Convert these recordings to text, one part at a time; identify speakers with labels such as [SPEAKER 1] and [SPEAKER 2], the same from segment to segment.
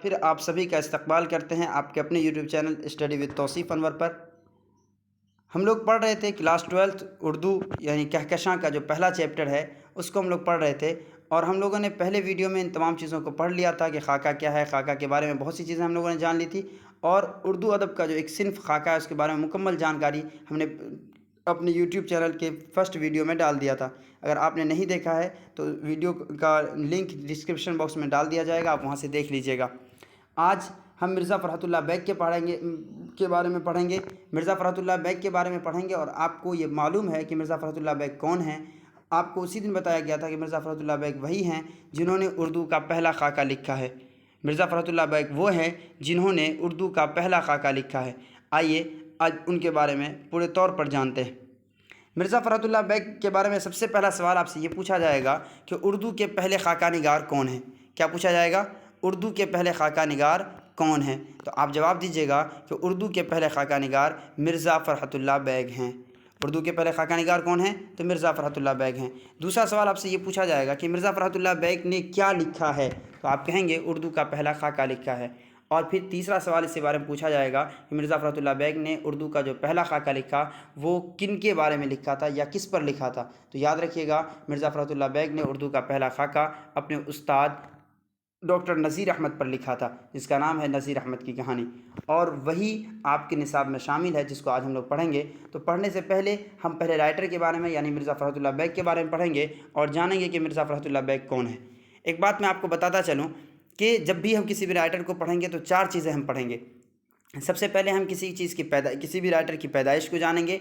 [SPEAKER 1] پھر آپ سبھی کا استقبال کرتے ہیں آپ کے اپنے یوٹیوب چینل اسٹڈی وتھ توصیف انور پر۔ ہم لوگ پڑھ رہے تھے کلاس 12 اردو یعنی کہکشاں کا جو پہلا چیپٹر ہے اس کو ہم لوگ پڑھ رہے تھے، اور ہم لوگوں نے پہلے ویڈیو میں ان تمام چیزوں کو پڑھ لیا تھا کہ خاکہ کیا ہے، خاکہ کے بارے میں بہت سی چیزیں ہم لوگوں نے جان لی تھی، اور اردو ادب کا جو ایک صنف خاکہ ہے اس کے بارے میں مکمل جانکاری ہم نے اپنے یوٹیوب چینل کے فرسٹ ویڈیو میں ڈال دیا تھا۔ اگر آپ نے نہیں دیکھا ہے تو ویڈیو کا لنک ڈسکرپشن باکس میں ڈال دیا جائے گا، آپ وہاں سے دیکھ لیجیے گا۔ آج ہم مرزا فرحت اللہ بیگ کے بارے میں پڑھیں گے، مرزا فرحت اللہ بیگ کے بارے میں پڑھیں گے، اور آپ کو یہ معلوم ہے کہ مرزا فرحت اللہ بیگ کون ہیں۔ آپ کو اسی دن بتایا گیا تھا کہ مرزا فرحت اللہ بیگ وہی ہیں جنہوں نے اردو کا پہلا خاکہ لکھا ہے۔ مرزا فرحت اللہ بیگ وہ ہیں جنہوں نے اردو کا پہلا خاکہ لکھا ہے۔ آئیے آج ان کے بارے میں پورے طور پر جانتے ہیں۔ مرزا فرحت اللہ بیگ کے بارے میں سب سے پہلا سوال آپ سے یہ پوچھا جائے گا کہ اردو کے پہلے خاکہ نگار کون ہیں؟ کیا پوچھا جائے گا؟ اردو کے پہلے خاکہ نگار کون ہیں؟ تو آپ جواب دیجیے گا کہ اردو کے پہلے خاکہ نگار مرزا فرحت اللہ بیگ ہیں۔ اردو کے پہلے خاکہ نگار کون ہیں؟ تو مرزا فرحت اللہ بیگ ہیں۔ دوسرا سوال آپ سے یہ پوچھا جائے گا کہ مرزا فرحت اللہ بیگ نے کیا لکھا ہے؟ تو آپ کہیں گے اردو کا پہلا خاکہ لکھا ہے۔ اور پھر تیسرا سوال اس کے بارے میں پوچھا جائے گا کہ مرزا فرحت اللہ بیگ نے اردو کا جو پہلا خاکہ لکھا وہ کن کے بارے میں لکھا تھا یا کس پر لکھا تھا؟ تو یاد رکھیے گا مرزا فرحت اللہ بیگ نے اردو کا پہلا خاکہ اپنے استاد ڈاکٹر نذیر احمد پر لکھا تھا، جس کا نام ہے نذیر احمد کی کہانی، اور وہی آپ کے نصاب میں شامل ہے جس کو آج ہم لوگ پڑھیں گے۔ تو پڑھنے سے پہلے ہم پہلے رائٹر کے بارے میں یعنی مرزا فرحت اللہ بیگ کے بارے میں پڑھیں گے اور جانیں گے کہ مرزا فرحت اللہ بیگ کون ہے۔ ایک بات میں آپ کو بتاتا چلوں کہ جب بھی ہم کسی بھی رائٹر کو پڑھیں گے تو 4 چیزیں ہم پڑھیں گے۔ سب سے پہلے ہم کسی بھی رائٹر کی پیدائش کو جانیں گے،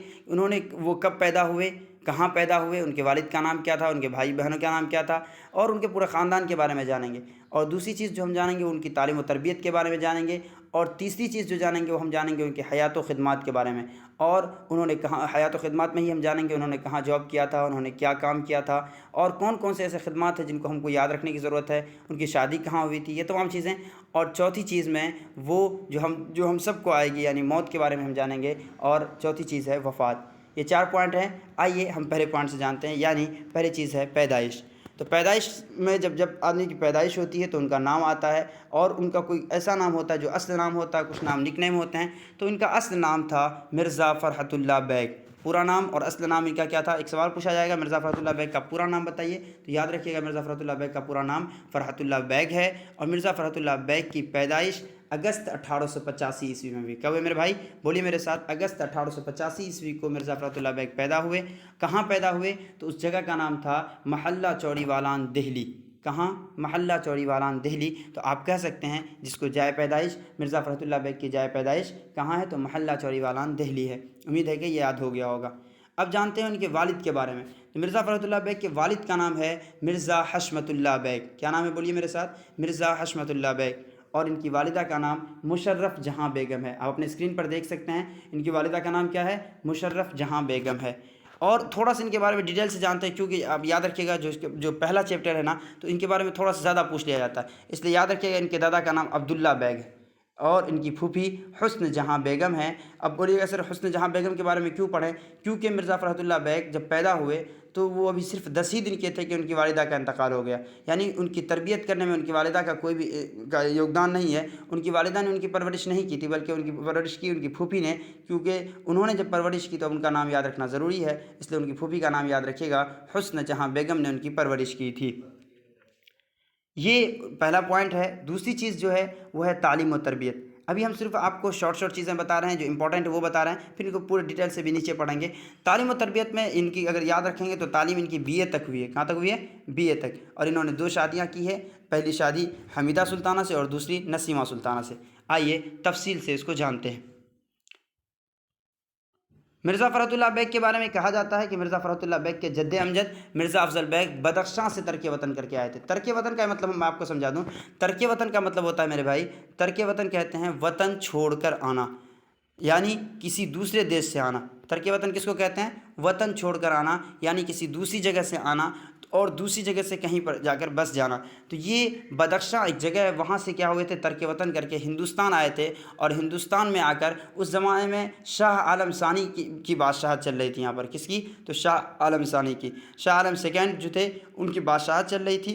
[SPEAKER 1] وہ کب پیدا ہوئے، کہاں پیدا ہوئے، ان کے والد کا نام کیا تھا، ان کے بھائی بہنوں کا نام کیا تھا، اور ان کے پورے خاندان کے بارے میں جانیں گے۔ اور دوسری چیز جو ہم جانیں گے ان کی تعلیم و تربیت کے بارے میں جانیں گے، اور تیسری چیز جو جانیں گے وہ ہم جانیں گے ان کی حیات و خدمات کے بارے میں، اور انہوں نے کہاں حیات و خدمات میں ہی ہم جانیں گے انہوں نے کہاں جاب کیا تھا، انہوں نے کیا کام کیا تھا، اور کون کون سے ایسے خدمات ہیں جن کو ہم کو یاد رکھنے کی ضرورت ہے، ان کی شادی کہاں ہوئی تھی، یہ تمام چیزیں۔ اور چوتھی چیز میں وہ جو ہم سب کو آئے گی یعنی موت کے بارے میں ہم جانیں گے، اور چوتھی چیز ہے وفات۔ یہ 4 پوائنٹ ہیں۔ آئیے ہم پہلے پوائنٹ سے جانتے ہیں، یعنی پہلی چیز ہے پیدائش۔ تو پیدائش میں جب آدمی کی پیدائش ہوتی ہے تو ان کا نام آتا ہے، اور ان کا کوئی ایسا نام ہوتا ہے جو اصل نام ہوتا ہے، کچھ نام نک نیم ہوتے ہیں۔ تو ان کا اصل نام تھا مرزا فرحت اللہ بیگ۔ پورا نام اور اصل نام ان کا کیا تھا؟ ایک سوال پوچھا جائے گا مرزا فرحت اللہ بیگ کا پورا نام بتائیے، تو یاد رکھیے گا مرزا فرحت اللہ بیگ کا پورا نام فرحت اللہ بیگ ہے، اور مرزا فرحت اللہ بیگ کی پیدائش اگست 1885 عیسوی میں ہوئی۔ کب ہوئے میرے بھائی؟ بولیے میرے ساتھ، اگست 1885 عیسوی کو مرزا فرحت اللہ بیگ پیدا ہوئے۔ کہاں پیدا ہوئے؟ تو اس جگہ کا نام تھا محلہ چوڑی والان دہلی۔ کہاں؟ محلہ چوڑی والان دہلی۔ تو آپ کہہ سکتے ہیں جس کو جائے پیدائش مرزا فرحت اللہ بیگ کی جائے پیدائش کہاں ہے؟ تو محلہ چوڑی والان دہلی ہے۔ امید ہے کہ یہ یاد ہو گیا ہوگا۔ اب جانتے ہیں ان کے والد کے بارے میں۔ تو مرزا فرحت اللہ بیگ کے والد کا نام ہے مرزا حشمت اللہ بیگ۔ کیا نام ہے؟ بولیے میرے ساتھ، مرزا حشمت اللہ بیگ۔ اور ان کی والدہ کا نام مشرف جہاں بیگم ہے۔ آپ اپنے اسکرین پر دیکھ سکتے ہیں ان کی والدہ کا نام کیا ہے؟ مشرف جہاں بیگم ہے۔ اور تھوڑا سا ان کے بارے میں ڈیٹیل سے جانتے ہیں، کیونکہ آپ یاد رکھیے گا جو پہلا چیپٹر ہے نا تو ان کے بارے میں تھوڑا سا زیادہ پوچھ لیا جاتا ہے، اس لیے یاد رکھیے گا ان کے دادا کا نام عبداللہ بیگ ہے، اور ان کی پھوپھی حسن جہاں بیگم ہے۔ اب بولیے گا سر حسن جہاں بیگم کے بارے میں کیوں پڑھیں؟ کیونکہ مرزا فرحت اللہ بیگ جب پیدا ہوئے تو وہ ابھی صرف 10 ہی دن کے تھے کہ ان کی والدہ کا انتقال ہو گیا، یعنی ان کی تربیت کرنے میں ان کی والدہ کا کوئی بھی یوگدان نہیں ہے۔ ان کی والدہ نے ان کی پرورش نہیں کی تھی، بلکہ ان کی پرورش کی ان کی پھوپھی نے، کیونکہ انہوں نے جب پرورش کی تو ان کا نام یاد رکھنا ضروری ہے، اس لیے ان کی پھوپھی کا نام یاد رکھیے گا، حسن جہاں بیگم نے ان کی پرورش کی تھی۔ یہ پہلا پوائنٹ ہے۔ دوسری چیز جو ہے وہ ہے تعلیم و تربیت۔ ابھی ہم صرف آپ کو شارٹ چیزیں بتا رہے ہیں، جو امپورٹنٹ ہے وہ بتا رہے ہیں، پھر ان کو پورے ڈیٹیل سے بھی نیچے پڑھیں گے۔ تعلیم و تربیت میں ان کی اگر یاد رکھیں گے تو تعلیم ان کی BA تک ہوئی ہے۔ کہاں تک ہوئی ہے؟ BA تک۔ اور انہوں نے 2 شادیاں کی ہے، پہلی شادی حمیدہ سلطانہ سے اور دوسری نسیمہ سلطانہ سے۔ آئیے تفصیل سے اس کو جانتے ہیں۔ مرزا فرحت اللہ بیگ کے بارے میں کہا جاتا ہے کہ مرزا فرحت اللہ بیگ کے جد امجد مرزا افضل بیگ بدخشاں سے ترک وطن کر کے آئے تھے۔ ترک وطن کا مطلب میں آپ کو سمجھا دوں۔ ترک وطن کا مطلب ہوتا ہے میرے بھائی، ترک وطن کہتے ہیں وطن چھوڑ کر آنا، یعنی کسی دوسرے دیش سے آنا۔ ترک وطن کس کو کہتے ہیں؟ وطن چھوڑ کر آنا، یعنی کسی دوسری جگہ سے آنا اور دوسری جگہ سے کہیں پر جا کر بس جانا۔ تو یہ بدخشاں ایک جگہ ہے، وہاں سے کیا ہوئے تھے؟ ترک وطن کر کے ہندوستان آئے تھے، اور ہندوستان میں آ کر اس زمانے میں شاہ عالم ثانی کی بادشاہت چل رہی تھی۔ یہاں پر کس کی؟ تو شاہ عالم ثانی کی۔ شاہ عالم سیکنڈ جو تھے ان کی بادشاہت چل رہی تھی،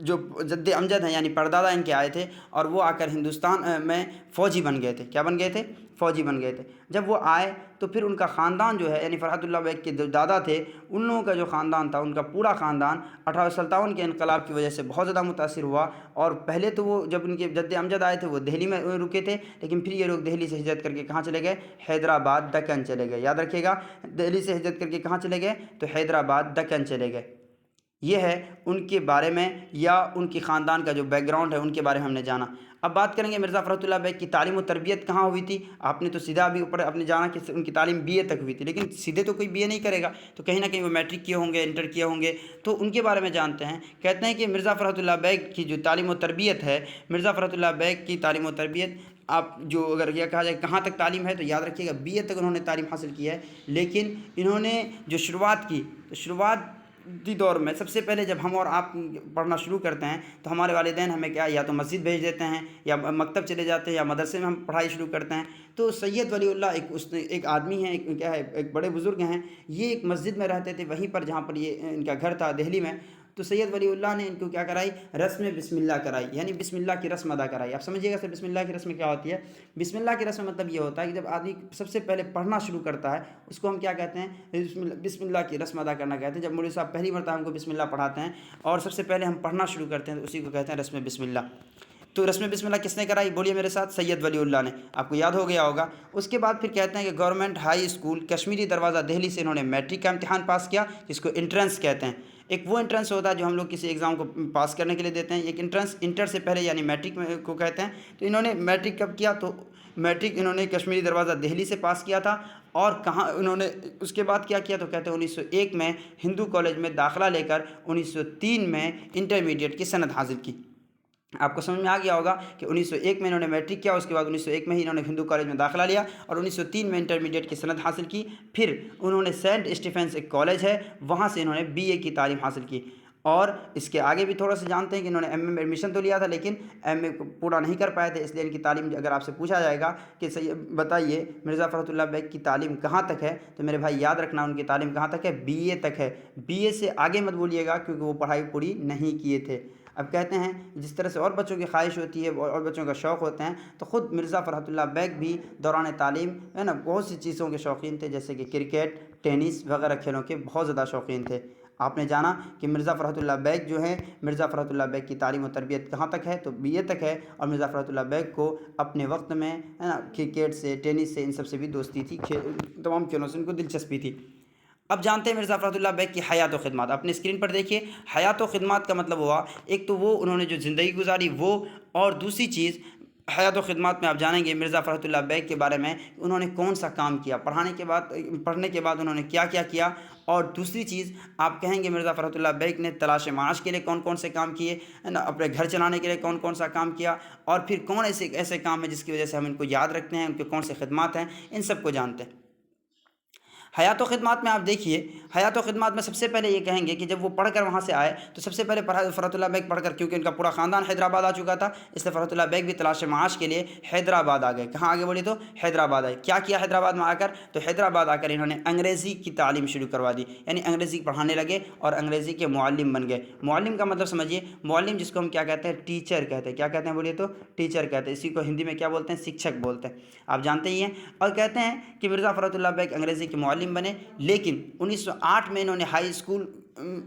[SPEAKER 1] جو جد امجد ہیں یعنی پردادا ان کے آئے تھے اور وہ آ کر ہندوستان میں فوجی بن گئے تھے. کیا بن گئے تھے؟ فوجی بن گئے تھے. جب وہ آئے تو پھر ان کا خاندان جو ہے یعنی فرحت اللہ بیگ کے جو دادا تھے ان لوگوں کا جو خاندان تھا ان کا پورا خاندان 1857 کے انقلاب کی وجہ سے بہت زیادہ متاثر ہوا. اور پہلے تو وہ جب ان کے جد امجد آئے تھے وہ دہلی میں رکے تھے، لیکن پھر یہ لوگ دہلی سے ہجرت کر کے کہاں چلے گئے؟ حیدرآباد دکن چلے گئے. یاد رکھیے گا، دہلی سے ہجرت کر کے کہاں چلے گئے؟ تو حیدرآباد دکن چلے گئے. یہ ہے ان کے بارے میں یا ان کی خاندان کا جو بیک گراؤنڈ ہے ان کے بارے میں ہم نے جانا. اب بات کریں گے مرزا فرحت اللہ بیگ کی تعلیم و تربیت کہاں ہوئی تھی. آپ نے تو سیدھا ابھی اوپر آپ نے جانا کہ ان کی تعلیم بی اے تک ہوئی تھی، لیکن سیدھے تو کوئی بی اے نہیں کرے گا، تو کہیں نہ کہیں وہ میٹرک کیے ہوں گے، انٹر کیے ہوں گے. تو ان کے بارے میں جانتے ہیں. کہتے ہیں کہ مرزا فرحت اللہ بیگ کی جو تعلیم و تربیت ہے، مرزا فرحت اللہ بیگ کی تعلیم و تربیت آپ جو اگر یہ کہا جائے کہاں تک تعلیم ہے تو یاد رکھیے گا بی اے تک انہوں نے تعلیم حاصل کی ہے. لیکن انہوں نے جو شروعات کی تو شروعاتی دور میں سب سے پہلے جب ہم اور آپ پڑھنا شروع کرتے ہیں تو ہمارے والدین ہمیں کیا یا تو مسجد بھیج دیتے ہیں یا مکتب چلے جاتے ہیں یا مدرسے میں ہم پڑھائی شروع کرتے ہیں. تو سید ولی اللہ ایک آدمی ہیں، کیا ہے، ایک بڑے بزرگ ہیں. یہ ایک مسجد میں رہتے تھے وہیں پر جہاں پر یہ ان کا گھر تھا دہلی میں. تو سید ولی اللہ نے ان کو کیا کرائی؟ رسم بسم اللہ کرائی، یعنی بسم اللہ کی رسم ادا کرائی. آپ سمجھیے گا سر بسم اللہ کی رسم کیا ہوتی ہے؟ بسم اللہ کی رسم مطلب یہ ہوتا ہے کہ جب آدمی سب سے پہلے پڑھنا شروع کرتا ہے اس کو ہم کیا کہتے ہیں؟ بسم اللہ کی رسم ادا کرنا کہتے ہیں. جب مولوی صاحب پہلی مرتبہ ہم کو بسم اللہ پڑھاتے ہیں اور سب سے پہلے ہم پڑھنا شروع کرتے ہیں تو اسی کو کہتے ہیں رسم بسم اللہ. تو رسم بسم اللہ کس نے کرائی؟ بولیے میرے ساتھ، سید ولی اللہ نے. آپ کو یاد ہو گیا ہوگا. اس کے بعد پھر کہتے ہیں کہ گورنمنٹ ہائی اسکول کشمیری دروازہ دہلی سے انہوں نے میٹرک کا امتحان پاس کیا، جس کو انٹرنس کہتے ہیں. ایک وہ انٹرنس ہوتا ہے جو ہم لوگ کسی ایگزام کو پاس کرنے کے لیے دیتے ہیں. ایک انٹرنس انٹر سے پہلے یعنی میٹرک کو کہتے ہیں. تو انہوں نے میٹرک کب کیا؟ تو میٹرک انہوں نے کشمیری دروازہ دہلی سے پاس کیا تھا. اور کہاں انہوں نے اس کے بعد کیا کیا؟ تو کہتے ہیں 1901 میں ہندو کالج میں داخلہ لے کر 1903 میں انٹرمیڈیٹ کی سند حاصل کی. آپ کو سمجھ میں آ گیا ہوگا کہ 1901 میں انہوں نے میٹرک کیا، اس کے بعد 1901 میں ہی انہوں نے ہندو کالج میں داخلہ لیا اور 1903 میں انٹرمیڈیٹ کی سند حاصل کی. پھر انہوں نے سینٹ اسٹیفنس ایک کالج ہے وہاں سے انہوں نے بی اے کی تعلیم حاصل کی. اور اس کے آگے بھی تھوڑا سا جانتے ہیں کہ انہوں نے ایم اے میں ایڈمیشن تو لیا تھا لیکن ایم اے پورا نہیں کر پائے تھے. اس لیے ان کی تعلیم اگر آپ سے پوچھا جائے گا کہ بتائیے مرزا فرحت اللہ بیگ کی تعلیم کہاں تک ہے، تو میرے بھائی یاد رکھنا ان کی تعلیم کہاں تک ہے؟ بی اے تک ہے. بی اے سے آگے مت بولیے گا کیونکہ وہ پڑھائی پوری نہیں کیے تھے. اب کہتے ہیں جس طرح سے اور بچوں کی خواہش ہوتی ہے اور بچوں کا شوق ہوتے ہیں تو خود مرزا فرحت اللہ بیگ بھی دوران تعلیم ہے نا بہت سی چیزوں کے شوقین تھے، جیسے کہ کرکٹ، ٹینس وغیرہ کھیلوں کے بہت زیادہ شوقین تھے. آپ نے جانا کہ مرزا فرحت اللہ بیگ جو ہیں، مرزا فرحت اللہ بیگ کی تعلیم و تربیت کہاں تک ہے؟ تو بی اے تک ہے. اور مرزا فرحت اللہ بیگ کو اپنے وقت میں ہے نا کرکٹ سے، ٹینس سے، ان سب سے بھی دوستی تھی، تمام کھیلوں سے ان کو دلچسپی تھی. اب جانتے ہیں مرزا فرحت اللہ بیگ کی حیات و خدمات. اپنے اسکرین پر دیکھیے. حیات و خدمات کا مطلب ہوا ایک تو وہ انہوں نے جو زندگی گزاری وہ، اور دوسری چیز حیات و خدمات میں آپ جانیں گے مرزا فرحت اللہ بیگ کے بارے میں انہوں نے کون سا کام کیا، پڑھنے کے بعد انہوں نے کیا کیا کیا. اور دوسری چیز آپ کہیں گے مرزا فرحت اللہ بیگ نے تلاش معاش کے لیے کون کون سے کام کیے، اپنے گھر چلانے کے لیے کون کون سا کام کیا، اور پھر کون ایسے کام ہیں جس کی وجہ سے ہم ان کو یاد رکھتے ہیں، ان کے کون سے خدمات ہیں، ان سب کو جانتے ہیں. حیات و خدمات میں آپ دیکھیے، حیات و خدمات میں سب سے پہلے یہ کہیں گے کہ جب وہ پڑھ کر وہاں سے آئے تو سب سے پہلے فرحت اللہ بیگ پڑھ کر، کیونکہ ان کا پورا خاندان حیدرآباد آ چکا تھا، اس لیے فرحت اللہ بیگ بھی تلاش معاش کے لیے حیدرآباد آ گئے. کہاں آگے بولی تو حیدرآباد آئے. کیا کیا حیدرآباد میں آ کر؟ تو حیدرآباد آ کر انہوں نے انگریزی کی تعلیم شروع کروا دی، یعنی انگریزی پڑھانے لگے اور انگریزی کے معلم بن گئے. معلم کا مطلب سمجھیے، معلم جس کو ہم کیا کہتے ہیں؟ ٹیچر کہتے ہیں. کیا کہتے ہیں بولیے تو؟ ٹیچر کہتے ہیں. اسی کو ہندی میں کیا بولتے ہیں؟ شکشک بولتے ہیں. آپ جانتے ہی ہیں. اور کہتے ہیں کہ مرزا فرحت اللہ بیگ انگریزی کے معلم بنے، لیکن 1908 میں انہوں نے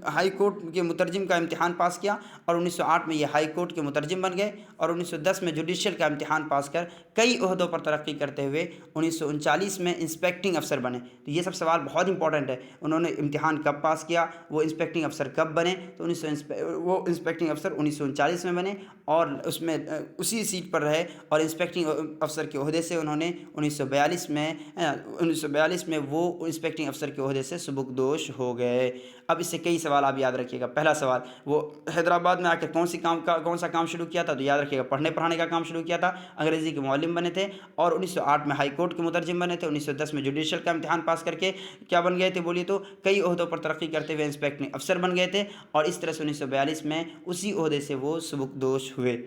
[SPEAKER 1] ہائی کورٹ کے مترجم کا امتحان پاس کیا اور 1908 میں یہ ہائی کورٹ کے مترجم بن گئے. اور 1910 میں جوڈیشل کا امتحان پاس کر کئی عہدوں پر ترقی کرتے ہوئے 1939 میں انسپیکٹنگ افسر بنے. تو یہ سب سوال بہت امپورٹنٹ ہے. انہوں نے امتحان کب پاس کیا، وہ انسپیکٹنگ افسر کب بنے؟ تو وہ انسپیکٹنگ افسر 1939 میں بنے اور اس میں اسی سیٹ پر رہے اور انسپیکٹنگ افسر کے عہدے سے انہوں نے 1942 میں وہ انسپیکٹنگ افسر کے عہدے سے سبکدوش ہو گئے. اب اس سے کئی سوال آپ یاد رکھیے گا. پہلا سوال، وہ حیدرآباد میں آ کے کون سا کام شروع کیا تھا؟ تو یاد رکھیے گا پڑھنے پڑھانے کا کام شروع کیا تھا. انگریزی کے معلم بنے تھے اور 1908 میں ہائی کورٹ کے مترجم بنے تھے. 1910 میں جوڈیشل کا امتحان پاس کر کے کیا بن گئے تھے بولیے تو؟ کئی عہدوں پر ترقی کرتے ہوئے انسپیکٹنگ افسر بن گئے تھے اور اس طرح سے 1942 میں اسی عہدے سے وہ سبکدوش ہوئے.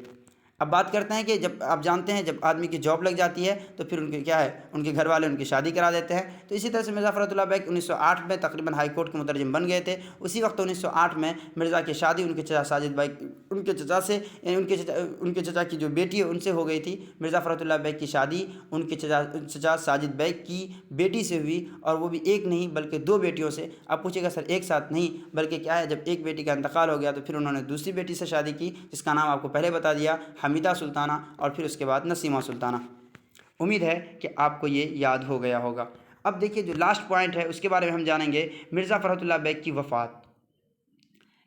[SPEAKER 1] اب بات کرتے ہیں کہ جب آپ جانتے ہیں جب آدمی کی جاب لگ جاتی ہے تو پھر ان کے کیا ہے ان کے گھر والے ان کی شادی کرا دیتے ہیں. تو اسی طرح سے مرزا فرحت اللہ بیگ 1908 میں تقریباً ہائی کورٹ کے مترجم بن گئے تھے. اسی وقت 1908 میں مرزا کی شادی ان کے چچا ساجد بیگ ان کے چچا سے یعنی ان کے چچا کی جو بیٹی ہے ان سے ہو گئی تھی. مرزا فرحت اللہ بیگ کی شادی ان کے چچا ساجد بیگ کی بیٹی سے ہوئی, اور وہ بھی ایک نہیں بلکہ 2 بیٹیوں سے. آپ پوچھے گا سر ایک ساتھ نہیں بلکہ کیا ہے, جب ایک بیٹی کا انتقال ہو گیا تو پھر انہوں نے دوسری بیٹی سے شادی کی جس کا نام آپ کو پہلے بتا دیا, حمیدہ سلطانہ, اور پھر اس کے بعد نسیمہ سلطانہ. امید ہے کہ آپ کو یہ یاد ہو گیا ہوگا. اب دیکھیے جو لاسٹ پوائنٹ ہے اس کے بارے میں ہم جانیں گے, مرزا فرحت اللہ بیگ کی وفات.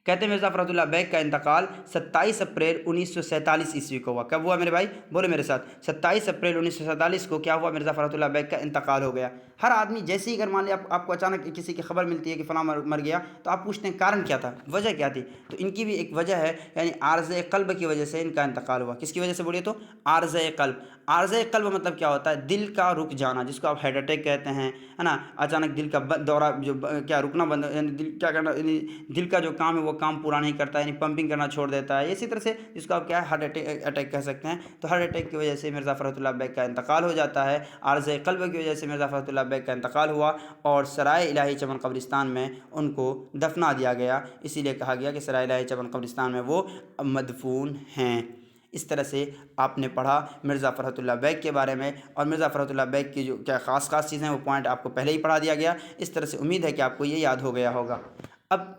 [SPEAKER 1] کہتے ہیں مرزا فرحت اللہ بیگ کا انتقال 27 اپریل 1947 عیسوی کو ہوا. کب ہوا میرے بھائی, بولے میرے ساتھ, 27 اپریل 1947 کو کیا ہوا, مرزا فرحت اللہ بیگ کا انتقال ہو گیا. ہر آدمی جیسے ہی اگر مان لیا آپ کو اچانک کسی کی خبر ملتی ہے کہ فلاں مر گیا تو آپ پوچھتے ہیں کارن کیا تھا, وجہ کیا تھی. تو ان کی بھی ایک وجہ ہے, یعنی عارض قلب کی وجہ سے ان کا انتقال ہوا. کس کی وجہ سے بولیے تو, عارض قلب. عارض قلب مطلب کیا ہوتا ہے, دل کا رک جانا, جس کو آپ ہارٹ اٹیک کہتے ہیں, ہے نا. اچانک دل کا دورہ جو کیا رکنا بند, یعنی دل کیا کرنا, یعنی دل کا جو کام ہے وہ کام پورا نہیں کرتا, یعنی پمپنگ کرنا چھوڑ دیتا ہے. اسی طرح سے جس کو آپ کیا ہے ہارٹ اٹیک کہہ سکتے ہیں. تو ہارٹ اٹیک کی وجہ سے مرزا فرحت اللہ بیگ کا انتقال ہو جاتا ہے. عارض قلب کی وجہ سے مرزا فرحت اللہ بیگ کا انتقال ہوا اور سرائے الہی چمن قبرستان میں ان کو دفنا دیا گیا. اسی لیے کہا گیا کہ سرائے الہی چمن قبرستان میں وہ مدفون ہیں. اس طرح سے آپ نے پڑھا مرزا فرحت اللہ بیگ کے بارے میں, اور مرزا فرحت اللہ بیگ کی جو کیا خاص چیزیں ہیں وہ پوائنٹ آپ کو پہلے ہی پڑھا دیا گیا. اس طرح سے امید ہے کہ آپ کو یہ یاد ہو گیا ہوگا. اب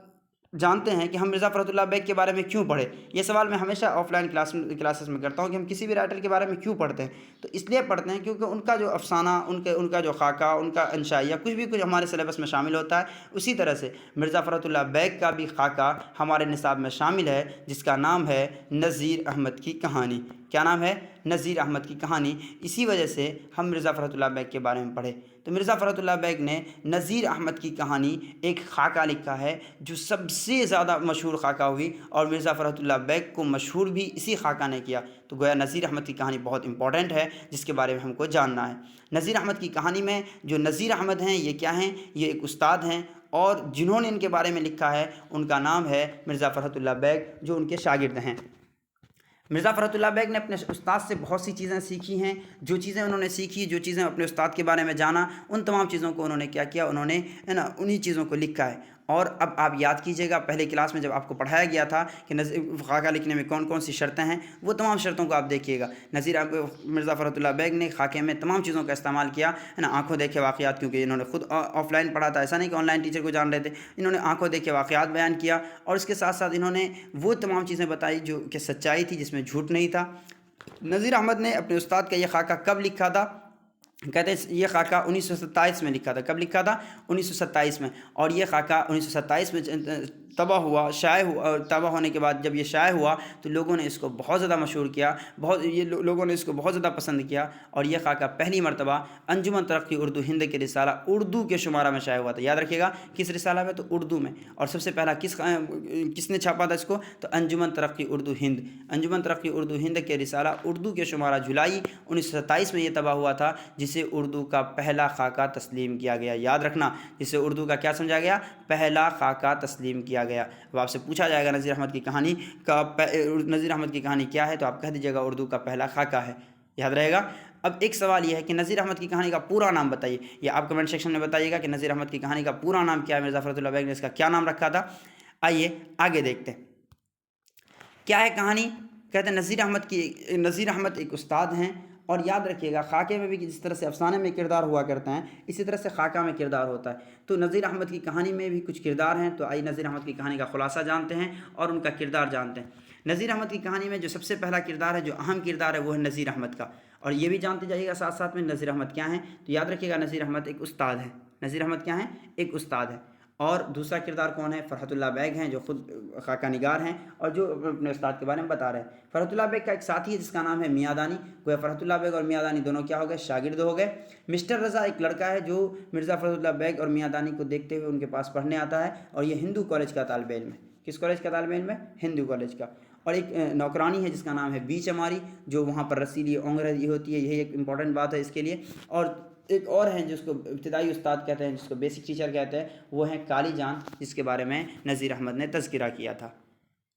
[SPEAKER 1] جانتے ہیں کہ ہم مرزا فرحت اللہ بیگ کے بارے میں کیوں پڑھے. یہ سوال میں ہمیشہ آف لائن کلاسز میں کرتا ہوں کہ ہم کسی بھی رائٹر کے بارے میں کیوں پڑھتے ہیں. تو اس لیے پڑھتے ہیں کیونکہ ان کا جو افسانہ, ان کا جو خاکہ, ان کا انشائیہ کچھ ہمارے سلیبس میں شامل ہوتا ہے. اسی طرح سے مرزا فرحت اللہ بیگ کا بھی خاکہ ہمارے نصاب میں شامل ہے جس کا نام ہے نذیر احمد کی کہانی. کیا نام ہے, نذیر احمد کی کہانی. اسی وجہ سے ہم مرزا فرحت اللہ بیگ کے بارے میں پڑھے. تو مرزا فرحت اللہ بیگ نے نذیر احمد کی کہانی ایک خاکہ لکھا ہے جو سب سے زیادہ مشہور خاکہ ہوئی, اور مرزا فرحت اللہ بیگ کو مشہور بھی اسی خاکہ نے کیا. تو گویا نذیر احمد کی کہانی بہت امپورٹنٹ ہے جس کے بارے میں ہم کو جاننا ہے. نذیر احمد کی کہانی میں جو نذیر احمد ہیں یہ کیا ہیں, یہ ایک استاد ہیں, اور جنہوں نے ان کے بارے میں لکھا ہے ان کا نام ہے مرزا فرحت اللہ بیگ جو ان کے شاگرد ہیں. مرزا فرحت اللہ بیگ نے اپنے استاد سے بہت سی چیزیں سیکھی ہیں. جو چیزیں انہوں نے سیکھی, جو چیزیں اپنے استاد کے بارے میں جانا, ان تمام چیزوں کو انہوں نے کیا کیا, انہوں نے ہے نا انہی چیزوں کو لکھا ہے. اور اب آپ یاد کیجئے گا پہلے کلاس میں جب آپ کو پڑھایا گیا تھا کہ خاکہ لکھنے میں کون کون سی شرطیں ہیں, وہ تمام شرطوں کو آپ دیکھیے گا. مرزا فرحت اللہ بیگ نے خاکے میں تمام چیزوں کا استعمال کیا, ہے نا. آنکھوں دیکھے واقعات, کیونکہ انہوں نے خود آف لائن پڑھا تھا, ایسا نہیں کہ آن لائن ٹیچر کو جان رہے تھے. انہوں نے آنکھوں دیکھے واقعات بیان کیا, اور اس کے ساتھ ساتھ انہوں نے وہ تمام چیزیں بتائی جو کہ سچائی تھی, جس میں جھوٹ نہیں تھا. نذیر احمد نے اپنے استاد کا یہ خاکہ کب لکھا تھا, کہتے ہیں یہ خاکہ 1927 میں لکھا تھا. کب لکھا تھا, 1927 میں. اور یہ خاکہ 1927 میں تباہ ہوا, شائع ہوا. تباہ ہونے کے بعد جب یہ شائع ہوا تو لوگوں نے اس کو بہت زیادہ مشہور کیا, لوگوں نے اس کو بہت زیادہ پسند کیا. اور یہ خاکہ پہلی مرتبہ انجمن ترقی اردو ہند کے رسالہ اردو کے شمارہ میں شائع ہوا تھا. یاد رکھیے گا کس رسالہ میں, تو اردو میں. اور سب سے پہلا کس نے چھاپا تھا اس کو, تو انجمن ترقی اردو ہند. انجمن ترقی اردو ہند کے رسالہ اردو کے شمارہ جولائی 1927 میں یہ تباہ ہوا تھا, جسے اردو کا پہلا خاکہ تسلیم کیا گیا. یاد رکھنا, جسے اردو کا کیا سمجھا گیا, پہلا خاکہ تسلیم کیا گیا. اب آپ سے پوچھا جائے گا نذیر احمد کی کہانی کا نذیر احمد کی کہانی کیا ہے, تو آپ کہہ دیجیے گا اردو کا پہلا خاکہ ہے. یاد رہے گا. اب ایک سوال یہ ہے کہ نذیر احمد کی کہانی کا پورا نام بتائیے, یا آپ کمنٹ سیکشن میں بتائیے گا کہ نذیر احمد کی کہانی کا پورا نام کیا ہے, مرزا فرحت اللہ بیگ نے اس کا کیا نام رکھا تھا. آئیے آگے دیکھتے ہیں کیا ہے کہانی. کہتے ہیں نذیر احمد ایک استاد ہیں. اور یاد رکھیے گا خاکے میں بھی جس طرح سے افسانے میں کردار ہوا کرتے ہیں, اسی طرح سے خاکہ میں کردار ہوتا ہے. تو نذیر احمد کی کہانی میں بھی کچھ کردار ہیں. تو آئیے نذیر احمد کی کہانی کا خلاصہ جانتے ہیں اور ان کا کردار جانتے ہیں. نذیر احمد کی کہانی میں جو سب سے پہلا کردار ہے, جو اہم کردار ہے, وہ ہے نذیر احمد کا. اور یہ بھی جانتے جائیے گا ساتھ ساتھ میں نذیر احمد کیا ہیں. تو یاد رکھیے گا نذیر احمد ایک استاد ہے. نذیر احمد کیا ہیں, ایک استاد ہے. اور دوسرا کردار کون ہے, فرحت اللہ بیگ ہیں, جو خود خاکہ نگار ہیں اور جو اپنے استاد کے بارے میں بتا رہے ہیں. فرحت اللہ بیگ کا ایک ساتھی ہے جس کا نام ہے میاں دانی. گویا فرحت اللہ بیگ اور میاں دانی دونوں کیا ہو گئے, شاگرد ہو گئے. مسٹر رضا ایک لڑکا ہے جو مرزا فرحت اللہ بیگ اور میاں دانی کو دیکھتے ہوئے ان کے پاس پڑھنے آتا ہے, اور یہ ہندو کالج کا طالب علم ہے. کس کالج کا طالب علم ہے, ہندو کالج کا. اور ایک نوکرانی ہے جس کا نام ہے بی چماری, جو وہاں پر رسیلی اونگرہ یہ ہوتی ہے. یہی ایک امپورٹنٹ بات ہے اس کے لیے. اور ایک اور ہیں جس کو ابتدائی استاد کہتے ہیں, جس کو بیسک ٹیچر کہتے ہیں, وہ ہیں کالی جان, جس کے بارے میں نذیر احمد نے تذکرہ کیا تھا.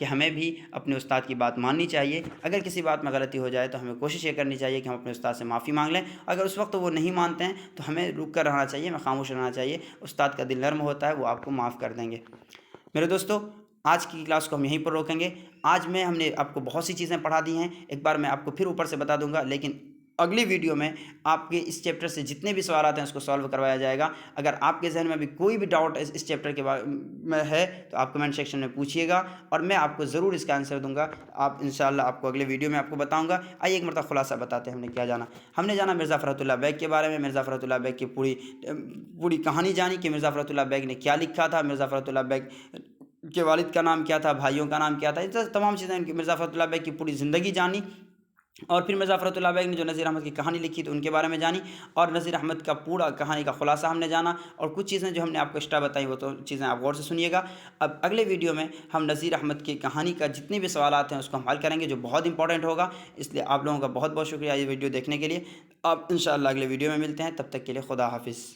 [SPEAKER 1] کہ ہمیں بھی اپنے استاد کی بات ماننی چاہیے. اگر کسی بات میں غلطی ہو جائے تو ہمیں کوشش یہ کرنی چاہیے کہ ہم اپنے استاد سے معافی مانگ لیں. اگر اس وقت وہ نہیں مانتے ہیں تو ہمیں رک کر رہنا چاہیے, ہمیں خاموش رہنا چاہیے. استاد کا دل نرم ہوتا ہے, وہ آپ کو معاف کر دیں گے. میرے دوستو, آج کی کلاس کو ہم یہیں پر روکیں گے. آج میں ہم نے آپ کو بہت سی چیزیں پڑھا دی ہیں, ایک بار میں آپ کو پھر اوپر سے بتا دوں گا, لیکن اگلی ویڈیو میں آپ کے اس چیپٹر سے جتنے بھی سوالات ہیں اس کو سالو کروایا جائے گا. اگر آپ کے ذہن میں بھی کوئی بھی ڈاؤٹ اس چیپٹر کے بارے میں ہے تو آپ کمنٹ سیکشن میں پوچھیے گا, اور میں آپ کو ضرور اس کا آنسر دوں گا. آپ انشاءاللہ آپ کو اگلے ویڈیو میں آپ کو بتاؤں گا. آئیے ایک مرتبہ خلاصہ بتاتے ہیں ہم نے کیا جانا. ہم نے جانا مرزا فرحت اللہ بیگ کے بارے میں, مرزا فرحت اللہ بیگ کی پوری کہانی جانی کہ مرزا فرحت اللہ بیگ نے کیا لکھا تھا, مرزا فرحت اللہ بیگ کے والد کا نام کیا تھا, بھائیوں کا نام کیا تھا, اس تمام چیزیں مرزا فرحت اللہ بیگ کی پوری زندگی جانی. اور پھر مرزا فرحت اللہ بیگ نے جو نذیر احمد کی کہانی لکھی تو ان کے بارے میں جانی, اور نذیر احمد کا پورا کہانی کا خلاصہ ہم نے جانا. اور کچھ چیزیں جو ہم نے آپ کو ایکسٹرا بتائیں وہ تو چیزیں آپ غور سے سنیے گا. اب اگلے ویڈیو میں ہم نذیر احمد کی کہانی کا جتنے بھی سوالات ہیں اس کو ہم حل کریں گے, جو بہت امپورٹنٹ ہوگا. اس لیے آپ لوگوں کا بہت بہت شکریہ یہ ویڈیو دیکھنے کے لیے. اب انشاءاللہ اگلے ویڈیو میں ملتے ہیں, تب تک کے لیے خدا حافظ.